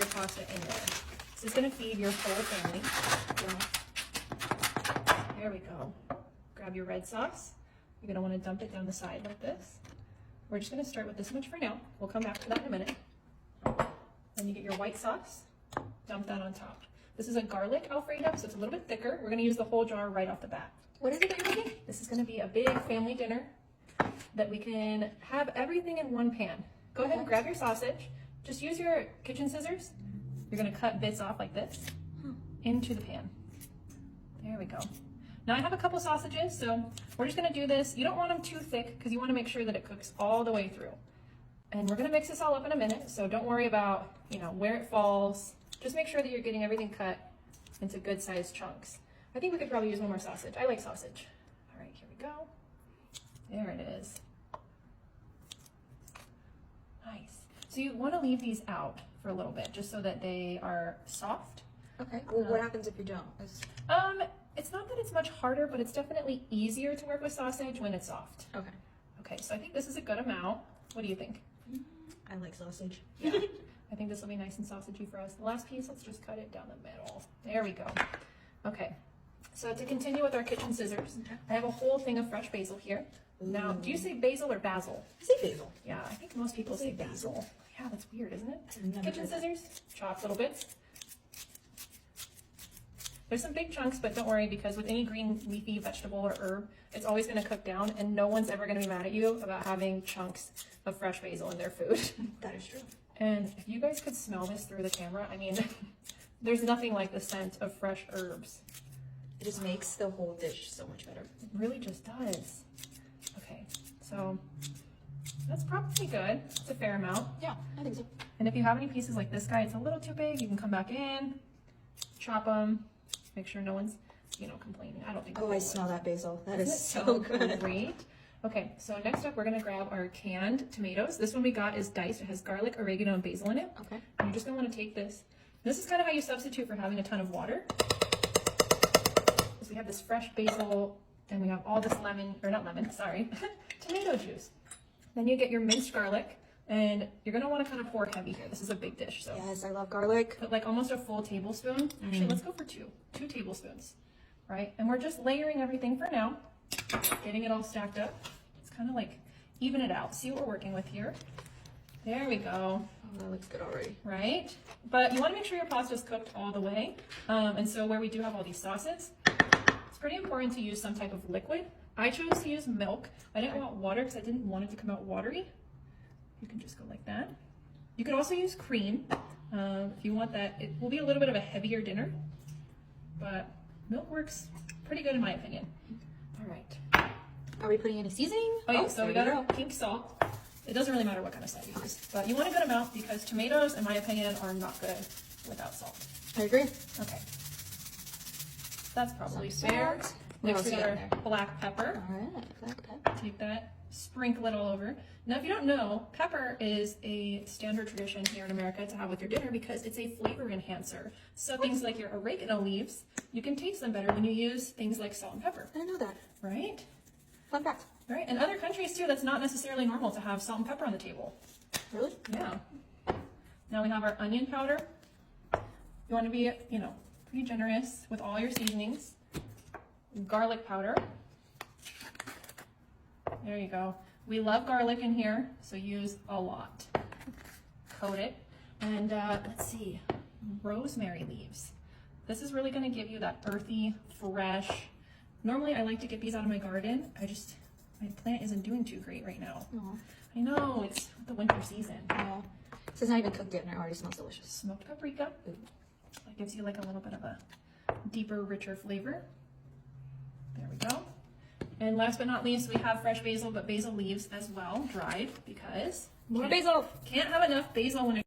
your pasta in there. This is going to feed your whole family. There we go. Grab your red sauce. You're going to want to dump it down the side like this. We're just going to start with this much for now. We'll come back to that in a minute. Then you get your white sauce. Dump that on top. This is a garlic Alfredo, so it's a little bit thicker. We're going to use the whole jar right off the bat. What is it that you're making? This is going to be a big family dinner that we can have everything in one pan. Go ahead and grab your sausage. Just use your kitchen scissors. You're going to cut bits off like this into the pan. There we go. Now I have a couple sausages, so we're just going to do this. You don't want them too thick because you want to make sure that it cooks all the way through. And we're going to mix this all up in a minute, so don't worry about, where it falls. Just make sure that you're getting everything cut into good sized chunks. I think we could probably use one more sausage. I like sausage. All right, here we go. There it is. Nice. So you want to leave these out for a little bit, just so that they are soft. Okay. Well, what happens if you don't? It's not that it's much harder, but it's definitely easier to work with sausage when it's soft. Okay. Okay, so I think this is a good amount. What do you think? I like sausage. Yeah. I think this will be nice and sausagey for us. The last piece, let's just cut it down the middle. There we go. Okay. So to continue with our kitchen scissors, I have a whole thing of fresh basil here. Now, do you say basil or basil? I say basil. Yeah, I think most people say basil. Yeah, that's weird, isn't it? Never Kitchen heard that. scissors, chop little bits. There's some big chunks, but don't worry, because with any green leafy vegetable or herb, it's always going to cook down, and no one's ever going to be mad at you about having chunks of fresh basil in their food. That is true. And if you guys could smell this through the camera, I mean, there's nothing like the scent of fresh herbs. It just makes the whole dish so much better. It really just does. Okay, so that's probably good. It's a fair amount. Yeah, I think so. And if you have any pieces like this guy, it's a little too big, you can come back in, chop them, make sure no one's, complaining. I don't think. Oh, I smell that basil. That Isn't is it so good. Great. Okay, so next up we're gonna grab our canned tomatoes. This one we got is diced. It has garlic, oregano, and basil in it. Okay. And you're just gonna want to take this. This is kind of how you substitute for having a ton of water. So we have this fresh basil, and we have all this tomato juice. Then you get your minced garlic, and you're gonna want to kind of pour heavy here. This is a big dish, so. Yes, I love garlic. Put like almost a full tablespoon. Actually, let's go for two tablespoons, right? And we're just layering everything for now, getting it all stacked up. It's kind of like even it out. See what we're working with here. There we go. Oh, that looks good already. Right? But you want to make sure your pasta is cooked all the way. And so where we do have all these sauces, it's pretty important to use some type of liquid. I chose to use milk. I didn't want water because I didn't want it to come out watery. You can just go like that. You could also use cream if you want that. It will be a little bit of a heavier dinner, but milk works pretty good in my opinion. All right. Are we putting any seasoning? Oh yeah, so we got there our pink salt. It doesn't really matter what kind of salt you use, but you want a good amount because tomatoes, in my opinion, are not good without salt. I agree. Okay. That's probably Some fair. salt. Next What we else got you our got in black pepper. All right, black pepper. Take that, sprinkle it all over. Now, if you don't know, pepper is a standard tradition here in America to have with your dinner because it's a flavor enhancer. So things like your oregano leaves, you can taste them better when you use things like salt and pepper, I didn't know that. right? Fun fact. Right, and other countries too, that's not necessarily normal to have salt and pepper on the table. Really? Yeah. Now we have our onion powder. You want to be, pretty generous with all your seasonings. Garlic powder. There you go. We love garlic in here, so use a lot. Coat it. And let's see, rosemary leaves. This is really going to give you that earthy, fresh. Normally I like to get these out of my garden. My plant isn't doing too great right now. Aw. I know, it's the winter season. Yeah. This is not even cooked yet and it already smells delicious. Smoked paprika. That gives you like a little bit of a deeper, richer flavor. There we go. And last but not least, we have fresh basil, but basil leaves as well, dried, because More basil. can't have enough basil when